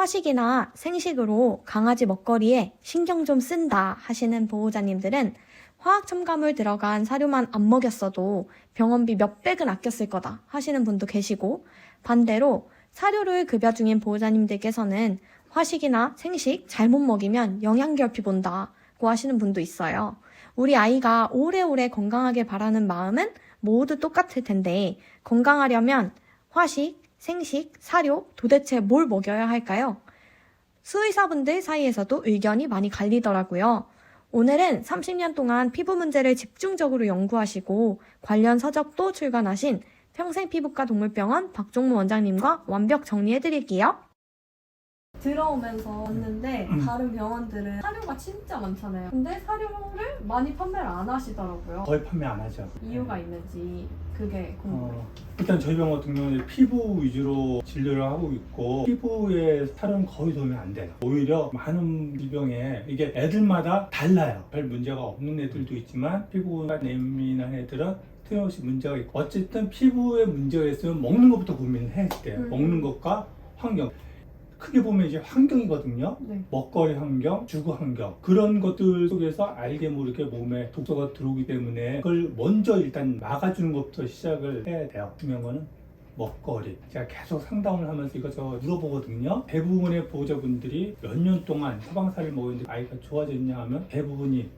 화식이나 생식으로 강아지 먹거리에 신경 좀 쓴다 하시는 보호자님들은 화학 첨가물 들어간 사료만 안 먹였어도 병원비 몇백은 아꼈을 거다 하시는 분도 계시고, 반대로 사료를 급여 중인 보호자님들께서는 화식이나 생식 잘못 먹이면 영양결핍 온다고 하시는 분도 있어요. 우리 아이가 오래오래 건강하게 바라는 마음은 모두 똑같을 텐데, 건강하려면 화식, 생식, 사료 도대체 뭘 먹여야 할까요? 수의사분들 사이에서도 의견이 많이 갈리더라고요. 오늘은 30년 동안 피부 문제를 집중적으로 연구하시고 관련 서적도 출간하신 평생피부과 동물병원 박종무 원장님과 완벽 정리해드릴게요. 들어오면서 봤는데 다른 병원들은 사료가 진짜 많잖아요. 근데 사료를 많이 판매를 안 하시더라고요. 거의 판매 안 하죠. 이유가 있는지 그게 궁금해요. 일단 저희 병원 같은 경우는 피부 위주로 진료를 하고 있고, 피부에 사료는 거의 도움이 안 돼요. 오히려 많은 질병에 이게 애들마다 달라요. 별 문제가 없는 애들도 있지만 피부가 예민한 애들은 틀림없이 문제가 있고, 어쨌든 피부에 문제가 있으면 먹는 것부터 고민을 해야 돼요. 먹는 것과 환경, 크게 보면 이제 환경이거든요. 네. 먹거리 환경, 주거 환경, 그런 것들 속에서 알게 모르게 몸에 독소가 들어오기 때문에 그걸 먼저 일단 막아주는 것부터 시작을 해야 돼요. 중요한 거는 먹거리. 제가 계속 상담을 하면서 이것저것 물어보거든요. 대부분의 보호자분들이 몇 년 동안 처방사를 먹었는데 아이가 좋아졌냐 하면 대부분이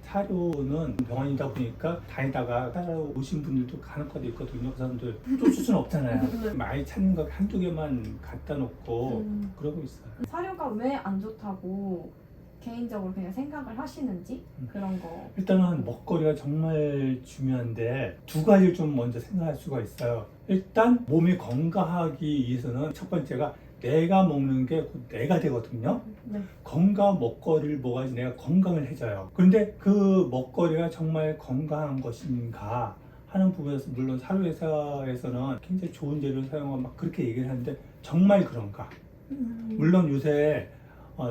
사료는 병원이다 보니까 다니다가 따라오신 분들도 간혹가다 있거든요. 그 사람들 쫓을 수는 없잖아요. 많이 찾는 거 한두 개만 갖다 놓고 그러고 있어요. 사료가 왜 안 좋다고 개인적으로 그냥 생각을 하시는지 그런 거. 일단은 먹거리가 정말 중요한데 두 가지를 좀 먼저 생각할 수가 있어요. 일단 몸이 건강하기 위해서는 첫 번째가 내가 먹는 게 곧 내가 되거든요. 네. 건강 먹거리를 먹어야지 내가 건강을 해져요. 그런데 그 먹거리가 정말 건강한 것인가 하는 부분에서, 물론 사료회사에서는 굉장히 좋은 재료를 사용하고 막 그렇게 얘기를 하는데 정말 그런가? 물론 요새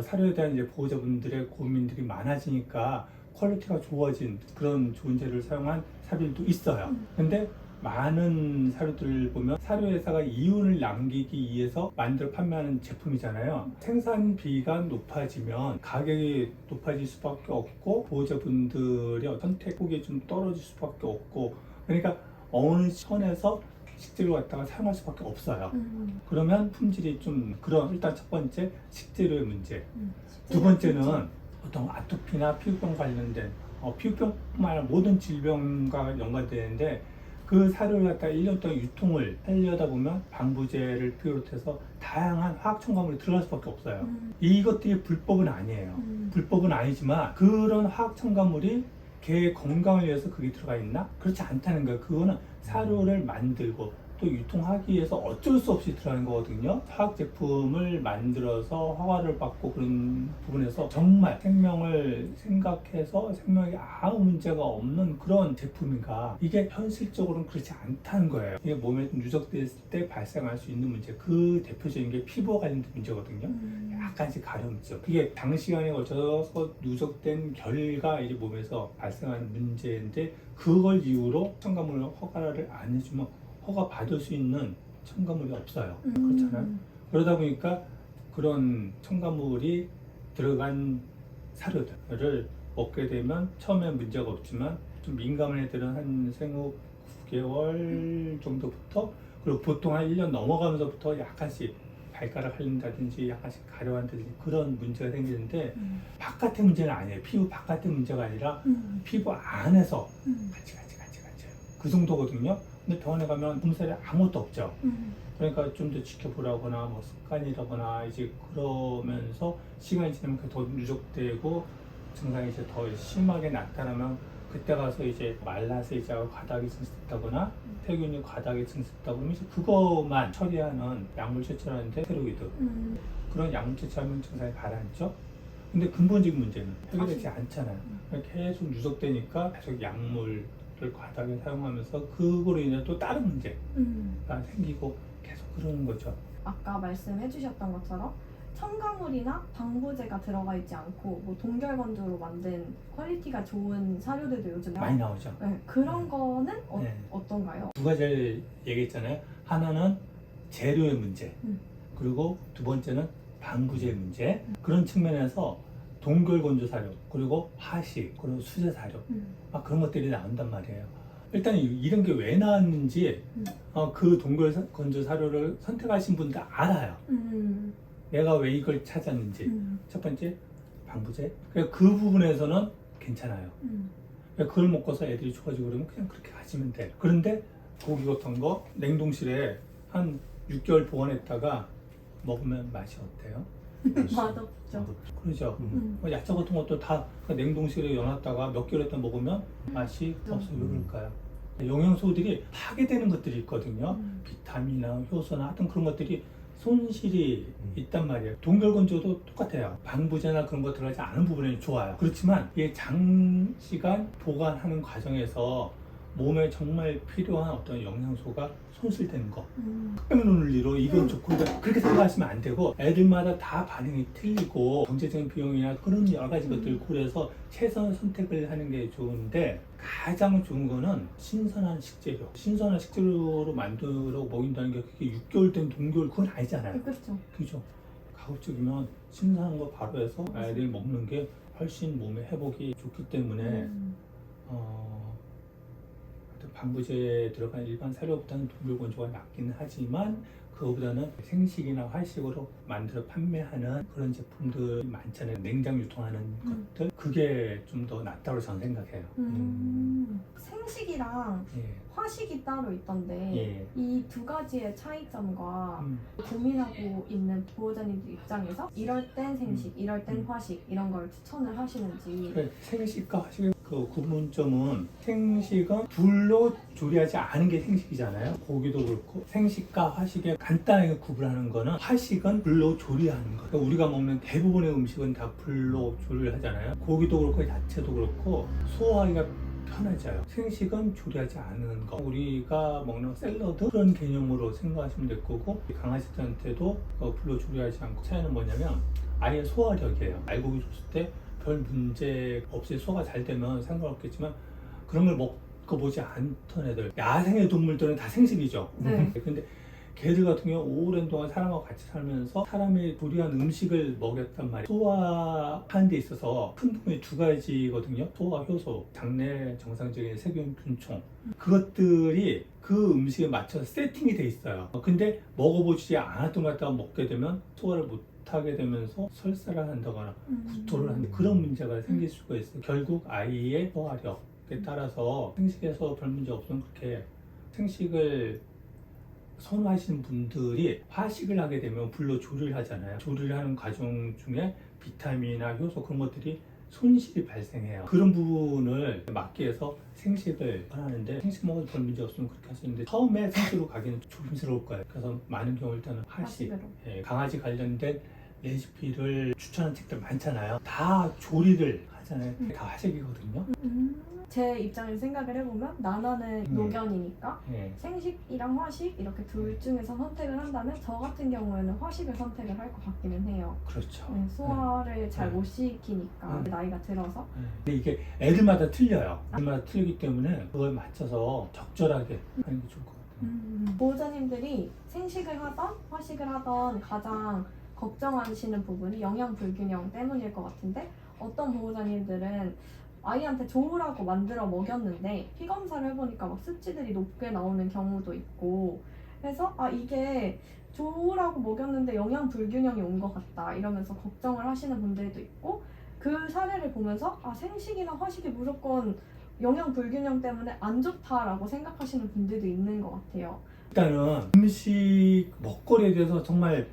사료에 대한 이제 보호자분들의 고민들이 많아지니까 퀄리티가 좋아진 그런 좋은 재료를 사용한 사료들도 있어요. 근데 많은 사료들을 보면 사료회사가 이윤을 남기기 위해서 만들어 판매하는 제품이잖아요. 생산비가 높아지면 가격이 높아질 수밖에 없고, 보호자분들의 선택폭이 좀 떨어질 수밖에 없고, 그러니까 어느 선에서 식재료 갖다가 사용할 수밖에 없어요. 그러면 품질이 좀, 그런 일단 첫 번째 식재료의 문제. 두 번째는 보통 아토피나 피부병 관련된 피부병뿐만 아니라 모든 질병과 연관되는데, 그 사료를 갖다 1년 동안 유통을 하려다 보면 방부제를 비롯해서 다양한 화학 첨가물이 들어갈 수밖에 없어요. 이것들이 불법은 아니에요. 불법은 아니지만 그런 화학 첨가물이 개의 건강을 위해서 그게 들어가 있나? 그렇지 않다는 거예요. 그거는 사료를 만들고 또 유통하기 위해서 어쩔 수 없이 들어가는 거거든요. 화학 제품을 만들어서 허가를 받고 그런 부분에서 정말 생명을 생각해서 생명에 아무 문제가 없는 그런 제품인가, 이게 현실적으로는 그렇지 않다는 거예요. 이게 몸에 누적됐을 때 발생할 수 있는 문제, 그 대표적인 게 피부와 관련된 문제거든요. 약간씩 가려움증, 그게 장시간에 걸쳐서 누적된 결과 이제 몸에서 발생하는 문제인데, 그걸 이유로 첨가물을 허가를 안 해주면 허가 받을 수 있는 첨가물이 없어요. 그렇잖아요. 그러다 보니까 그런 첨가물이 들어간 사료들을 먹게 되면 처음엔 문제가 없지만 좀 민감한 애들은 한 생후 9개월 정도부터, 그리고 보통 한 1년 넘어가면서부터 약간씩 발가락 흘린다든지 약간씩 가려운다든지 그런 문제가 생기는데, 바깥의 문제는 아니에요. 피부 바깥의 문제가 아니라 피부 안에서 같이 그 정도거든요. 근데 병원에 가면 검사에 아무것도 없죠. 그러니까 좀 더 지켜보라거나 뭐 습관이라거나 이제 그러면서 시간이 지나면 더 누적되고 증상이 이제 더 심하게 나타나면 그때 가서 이제 말라세자 과다기 증세했다거나 폐균이 과다기 증세했다고 하면 이제 그것만 처리하는 약물 처치하는데 스테로이드 그런 약물 처치하면 증상이 가라앉죠. 근데 근본적인 문제는 해결되지 않잖아요. 계속 누적되니까 계속 약물을 과다하게 사용하면서 그거로 인해 또 다른 문제가 생기고 계속 그러는 거죠. 아까 말씀해 주셨던 것처럼 첨가물이나 방부제가 들어가 있지 않고 뭐 동결건조로 만든 퀄리티가 좋은 사료들도 요즘 많이 나오죠. 네, 그런 거는 어떤가요? 두 가지를 얘기했잖아요. 하나는 재료의 문제, 그리고 두 번째는 방부제 문제. 그런 측면에서 동결건조 사료, 그리고 화식, 그리고 수제 사료, 막 그런 것들이 나온단 말이에요. 일단 이런 게 왜 나왔는지 그 동결건조 사료를 선택하신 분들 알아요. 내가 왜 이걸 찾았는지. 첫 번째 방부제. 그래서 그 부분에서는 괜찮아요. 그걸 먹고서 애들이 좋아지고 그러면 그냥 그렇게 가시면 돼. 그런데 고기 같은 거 냉동실에 한 6개월 보관했다가 먹으면 맛이 어때요? 맛없죠. 그러죠. 야채 같은 것도 다 냉동실에 넣어놨다가 몇 개월 있다 먹으면 맛이 없어요. 왜 그럴까요? 영양소들이 파괴되는 것들이 있거든요. 비타민이나 효소나 하여튼 그런 것들이 손실이 있단 말이에요. 동결건조도 똑같아요. 방부제나 그런 거 들어가지 않은 부분이 좋아요. 그렇지만 이게 장시간 보관하는 과정에서 몸에 정말 필요한 어떤 영양소가 손실되는 거. 흑백의 논리로 이건 좋고 그렇게 생각하시면 안 되고, 애들마다 다 반응이 틀리고 경제적인 비용이나 그런 여러 가지 것들을 고려해서 최선의 선택을 하는 게 좋은데, 가장 좋은 거는 신선한 식재료. 신선한 식재료로 만들어 먹인다는 게 그게 6개월 된 동결 그건 아니잖아요. 그렇죠. 그죠? 가급적이면 신선한 거 바로 해서 아이들이 먹는 게 훨씬 몸에 회복이 좋기 때문에 방부제에 들어간 일반 사료보다는 동결건조가 낫기는 하지만 그거보다는 생식이나 화식으로 만들어 판매하는 그런 제품들이 많잖아요. 냉장 유통하는 것들. 그게 좀 더 낫다고 저는 생각해요. 생식이랑 예. 화식이 따로 있던데 예. 이 두 가지의 차이점과 고민하고 있는 보호자님들 입장에서 이럴 땐 생식, 이럴 땐 화식 이런 걸 추천을 하시는지. 생식과 화식의 그 구분점은, 생식은 불로 조리하지 않은 게 생식이잖아요. 고기도 그렇고. 생식과 화식에 간단하게 구분하는 거는, 화식은 불로 조리하는 거. 그러니까 우리가 먹는 대부분의 음식은 다 불로 조리를 하잖아요. 고기도 그렇고 야채도 그렇고 소화하기가 편해져요. 생식은 조리하지 않는 거. 우리가 먹는 샐러드 그런 개념으로 생각하시면 될 거고, 강아지들한테도 불로 조리하지 않고. 차이는 뭐냐면 아예 소화력이에요. 알고기 줬을 때 별 문제 없이 소화가 잘 되면 상관없겠지만, 그런 걸 먹어보지 않던 애들, 야생의 동물들은 다 생식이죠. 네. 근데 개들 같은 경우 오랜 동안 사람하고 같이 살면서 사람이 조리한 음식을 먹였단 말이에요. 소화하는 데 있어서 큰 부분이 두 가지거든요. 소화 효소, 장내 정상적인 세균 균총, 그것들이 그 음식에 맞춰서 세팅이 돼 있어요. 근데 먹어보지 않았던 것 같다가 먹게 되면 소화를 못하게 되면서 설사를 한다거나 구토를 하는 그런 문제가 생길 수가 있어요. 결국 아이의 소화력에 따라서 생식에서 별 문제 없으면 그렇게 생식을 선호하시는 분들이 화식을 하게 되면 불로 조리를 하잖아요. 조리를 하는 과정 중에 비타민이나 효소 그런 것들이 손실이 발생해요. 그런 부분을 막기 위해서 생식을 하는데, 생식 먹어도 별 문제 없으면 그렇게 하시는데, 처음에 생식으로 가기는 조심스러울 거예요. 그래서 많은 경우 일단은 화식, 예, 강아지 관련된 레시피를 추천하는 책들 많잖아요. 다 조리를 하잖아요. 다 화식이거든요. 제 입장에서 생각을 해보면 나나는 노견이니까 예. 생식이랑 화식 이렇게 둘 중에서 선택을 한다면 저 같은 경우에는 화식을 선택을 할 것 같기는 해요. 그렇죠. 네, 소화를 잘 네. 못 시키니까 나이가 들어서. 근데 이게 애들마다 틀려요. 애들마다 틀리기 때문에 그걸 맞춰서 적절하게 하는 게 좋을 것 같아요. 보호자님들이 생식을 하던 화식을 하던 가장 걱정하시는 부분이 영양 불균형 때문일 것 같은데, 어떤 보호자님들은 아이한테 좋으라고 만들어 먹였는데 피 검사를 해보니까 막 수치들이 높게 나오는 경우도 있고, 그래서 이게 좋으라고 먹였는데 영양 불균형이 온 것 같다 이러면서 걱정을 하시는 분들도 있고, 그 사례를 보면서 생식이나 화식이 무조건 영양 불균형 때문에 안 좋다라고 생각하시는 분들도 있는 것 같아요. 일단은 음식 먹거리에 대해서 정말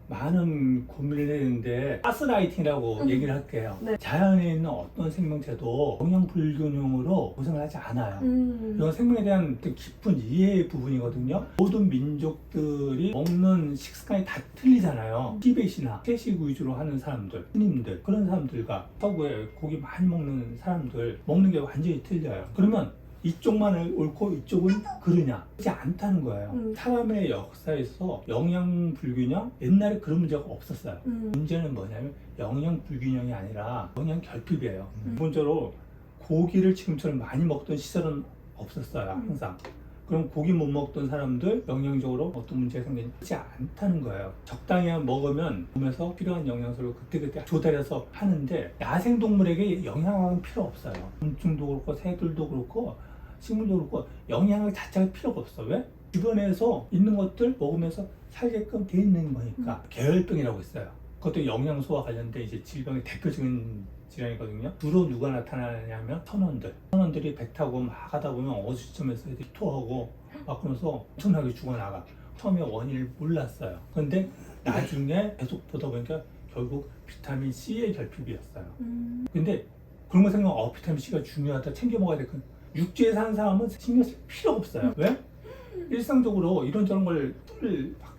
많은 고민을 했는데, 가스라이팅이라고 얘기를 할게요. 네. 자연에 있는 어떤 생명체도 영양 불균형으로 고생을 하지 않아요. 이건 생명에 대한 어떤 깊은 이해의 부분이거든요. 모든 민족들이 먹는 식습관이 다 틀리잖아요. 티벳이나 채식 위주로 하는 사람들, 스님들, 그런 사람들과 서구에 고기 많이 먹는 사람들 먹는 게 완전히 틀려요. 그러면 이쪽만 옳고 이쪽은 그러냐? 그렇지 않다는 거예요. 사람의 역사에서 영양 불균형, 옛날에 그런 문제가 없었어요. 문제는 뭐냐면 영양 불균형이 아니라 영양 결핍이에요. 기본적으로 고기를 지금처럼 많이 먹던 시절은 없었어요. 항상 그럼 고기 못 먹던 사람들 영양적으로 어떤 문제가 생기지 않다는 거예요. 적당히 먹으면 몸에서 필요한 영양소를 그때그때 조달해서 하는데 야생동물에게 영양은 필요 없어요. 곤충도 그렇고 새들도 그렇고 식물도 그렇고 영양을 자체가 필요가 없어. 왜? 주변에서 있는 것들 먹으면서 살게끔 돼 있는 거니까. 계열병이라고 있어요. 그것도 영양소와 관련된 이제 질병의 대표적인 질환이거든요. 주로 누가 나타나냐면 선원들이 배 타고 막 가다 보면 어느 시점에서 애들이 토하고 막 그러면서 엄청나게 죽어나가. 처음에 원인을 몰랐어요. 그런데 나중에 계속 보다 보니까 결국 비타민 C의 결핍이었어요. 근데 그런 거 생각하면 비타민 C가 중요하다, 챙겨 먹어야 돼. 육지에 사는 사람은 신경 쓸 필요가 없어요. 왜? 일상적으로 이런저런 걸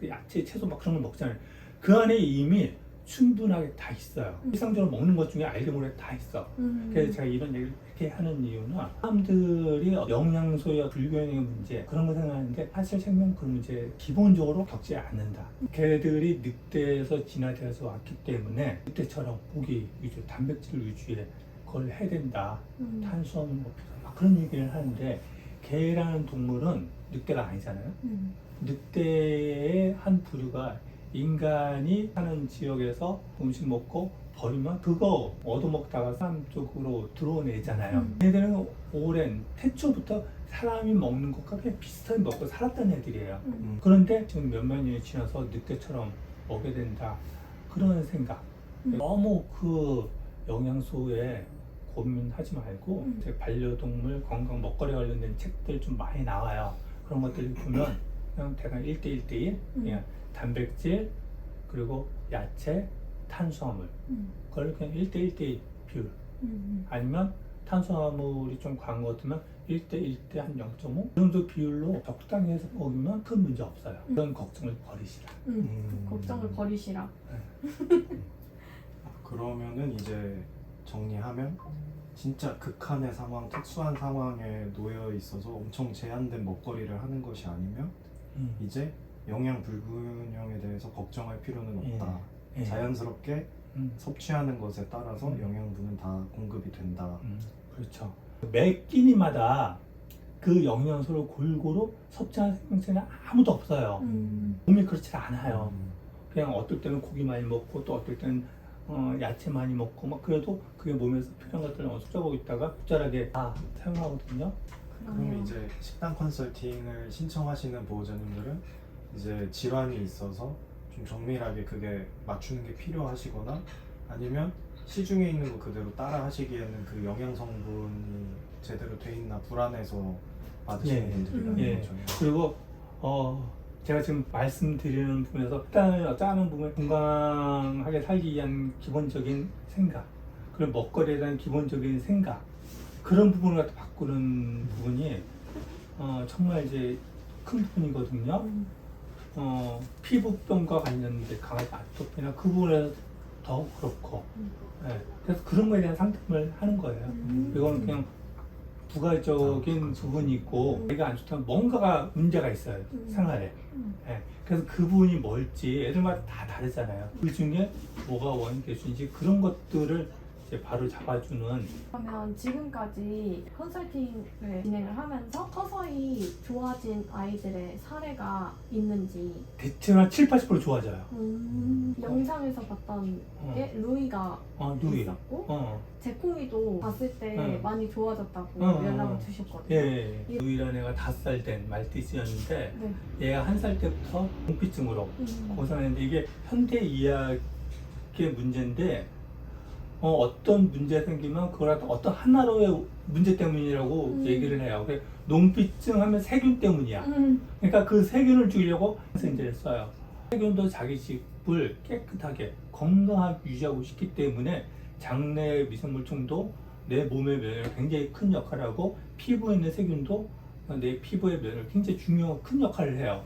야채, 채소 막 그런 걸 먹잖아요. 그 안에 이미 충분하게 다 있어요. 일상적으로 먹는 것 중에 알게 모르게 다 있어. 그래서 제가 이런 얘기를 이렇게 하는 이유는 사람들이 영양소와 불균형의 문제 그런 거 생각하는데 사실 생명 그 문제 기본적으로 겪지 않는다. 걔들이 늑대에서 진화되어서 왔기 때문에 늑대처럼 고기 위주, 단백질 위주의 그걸 해야 된다. 탄수화물 높여서 막 그런 얘기를 하는데 개라는 동물은 늑대가 아니잖아요. 늑대의 한 부류가 인간이 사는 지역에서 음식 먹고 버리면 그거 얻어먹다가 사람 쪽으로 들어온 애잖아요. 얘들은 오랜 태초부터 사람이 먹는 것과 그냥 비슷하게 먹고 살았던 애들이에요. 그런데 지금 몇몇 년이 지나서 늑대처럼 먹게 된다. 그런 생각. 너무 그 영양소에 고민하지 말고 반려동물 건강 먹거리 관련된 책들 좀 많이 나와요. 그런 것들 보면 그냥 대강 1대1대1 그냥 단백질 그리고 야채, 탄수화물 그걸 그냥 1대1대1 비율 아니면 탄수화물이 좀 과한 것 같으면 1대1대 한 0.5 그 정도 비율로 적당히 해서 먹으면 큰 문제 없어요. 그런 걱정을 버리시라. 걱정을 버리시라. 그러면은 이제 정리하면 진짜 극한의 상황, 특수한 상황에 놓여 있어서 엄청 제한된 먹거리를 하는 것이 아니면 이제 영양 불균형에 대해서 걱정할 필요는 없다. 자연스럽게 섭취하는 것에 따라서 영양분은 다 공급이 된다. 그렇죠. 매 끼니마다 그 영양소를 골고루 섭취하는 생명체는 아무도 없어요. 몸이 그렇지 않아요. 그냥 어떨 때는 고기 많이 먹고 또 어떨 때는 야채 많이 먹고 막 그래도 그게 몸에서 필요한 것들을 섭취하고 있다가 적절하게 다 사용하거든요. 그러면 이제 식단 컨설팅을 신청하시는 보호자님들은 이제 질환이 있어서 좀 정밀하게 그게 맞추는 게 필요하시거나 아니면 시중에 있는 거 그대로 따라 하시기에는 그 영양 성분이 제대로 돼 있나 불안해서 받으시는 분들이라는 거죠. 그리고 제가 지금 말씀드리는 부분에서 식단을 짜는 부분 건강하게 살기 위한 기본적인 생각 그리고 먹거리에 대한 기본적인 생각 그런 부분을 갖다 바꾸는 부분이 정말 이제 큰 부분이거든요. 피부병과 관련된 강한 아토피나 그 부분에서 더 그렇고 그래서 그런 거에 대한 상담을 하는 거예요. 이거는 그냥 부가적인 부분이 있고 내가 안 좋다면 뭔가가 문제가 있어요. 생활에. 그래서 그 부분이 뭘지 애들마다 다 다르잖아요. 그 중에 뭐가 원인 될 수 있는지 그런 것들을 이제 바로 잡아주는. 그러면 지금까지 컨설팅을 진행을 하면서 서서히 좋아진 아이들의 사례가 있는지 대체로 한 7~80% 좋아져요. 영상에서 봤던 게 루이가 루이. 있었고 제콩이도 봤을 때 많이 좋아졌다고 연락을 주셨거든요. 예. 루이라는 애가 5살 된 말티즈였는데 얘가 1살 때부터 공피증으로 고생했는데 이게 현대 의학의 문제인데 어떤 문제 생기면 그걸 어떤 하나로의 문제 때문이라고 얘기를 해요. 그래, 농피증 하면 세균 때문이야. 그러니까 그 세균을 죽이려고 세균제를 써요. 세균도 자기 집을 깨끗하게 건강하게 유지하고 싶기 때문에 장내 미생물충도 내 몸의 면역에 굉장히 큰 역할을 하고 피부에 있는 세균도 내 피부의 면역에 굉장히 중요한 큰 역할을 해요.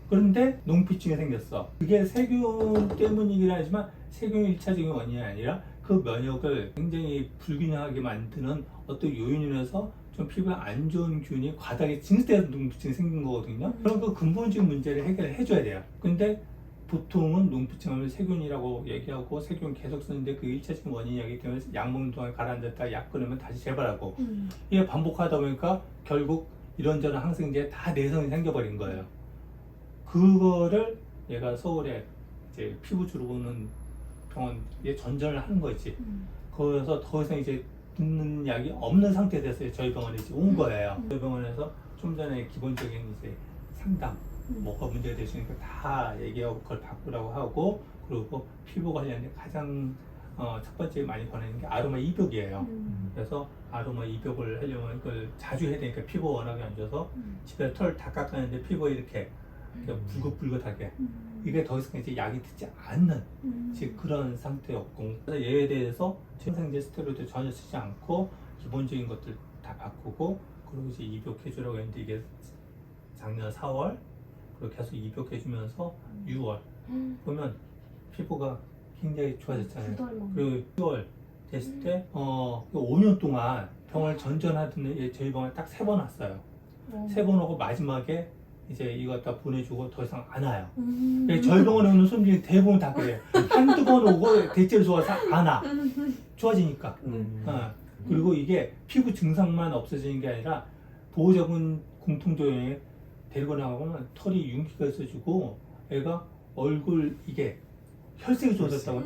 그런데 농피증이 생겼어. 그게 세균 때문이긴 하지만 세균이 1차적인 원인이 아니라 그 면역을 굉장히 불균형하게 만드는 어떤 요인이라서 좀 피부에 안 좋은 균이 과다하게 증식돼서 농피증이 생긴 거거든요. 그럼 그 근본적인 문제를 해결을 해줘야 돼요. 근데 보통은 농피증 하면 세균이라고 얘기하고 세균 계속 쓰는데 그 1차적인 원인이기 때문에 약 먹는 동안 가라앉았다 약 끊으면 다시 재발하고 이게 반복하다 보니까 결국 이런저런 항생제에 다 내성이 생겨버린 거예요. 그거를 얘가 서울에 이제 피부 주로는 병원에 전전을 하는 거지. 거기서 더 이상 이제 듣는 약이 없는 상태 됐어요. 저희 병원에 이제 온 거예요. 저희 병원에서 좀 전에 기본적인 이제 상담, 뭐가 문제가 되시니까 다 얘기하고 그걸 바꾸라고 하고, 그리고 피부 관련된 가장 첫 번째 많이 권하는 게 아로마 입욕이에요. 그래서 아로마 입욕을 하려면 그걸 자주 해야 되니까 피부가 워낙에 안 좋아서 집에 털 다 깎았는데 피부에 이렇게 불긋불긋하게 이게 더 이상 이제 약이 듣지 않는 즉 그런 상태였고, 그래서 얘에 대해서 항생제 스테로이드 전혀 쓰지 않고 기본적인 것들 다 바꾸고, 그리고 이제 입욕해주라고 했는데 이게 작년 4월 그리고 계속 입욕해주면서 6월 보면 피부가 굉장히 좋아졌잖아요. 그리고 6월 됐을 때 5년 동안 병원을 전전하던 저희 병원에 딱 3번 왔어요. 3번 오고 마지막에 이제 이거 갖다 보내주고 더 이상 안 와요. 저희 병원에 오는 손님이 대부분 다 그래요. 한두 번 오고 대체로 좋아서 안 와. 좋아지니까. 그리고 이게 피부 증상만 없어지는 게 아니라 보호자분 공통조용에 데리고 나가면 털이 윤기가 있어지고 애가 얼굴 이게 혈색이 좋아졌다고.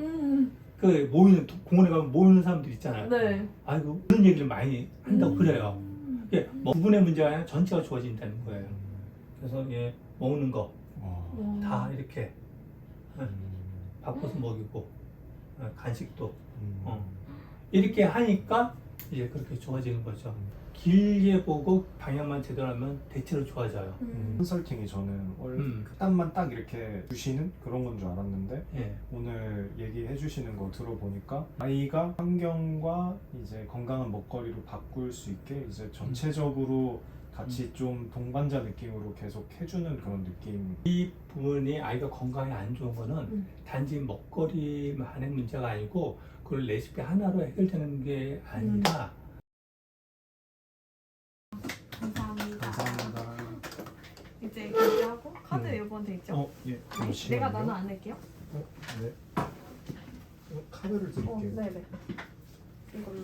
그 모이는 공원에 가면 모이는 사람들 있잖아요. 네. 아이고 그런 얘기를 많이 한다고 그래요. 이게 뭐 부분의 문제가 아니라 전체가 좋아진다는 거예요. 그래서 얘 먹는 거 다 이렇게 바꿔서 먹이고 간식도 이렇게 하니까 이제 그렇게 좋아지는 거죠. 길게 보고 방향만 제대로 하면 대체로 좋아져요. 컨설팅이 저는 원래 그딴만 딱 이렇게 주시는 그런 건 줄 알았는데 예. 오늘 얘기해 주시는 거 들어보니까 아이가 환경과 이제 건강한 먹거리로 바꿀 수 있게 이제 전체적으로 같이 좀 동반자 느낌으로 계속 해주는 그런 느낌. 이 부분이 아이가 건강에 안 좋은 거는 단지 먹거리만의 문제가 아니고 그걸 레시피 하나로 해결되는 게 아니라 감사합니다. 이제 결제하고 카드 요번 돼 있죠? 예. 내가 나는 안 할게요. 네. 카드를 드릴게요. 네네. 이걸로.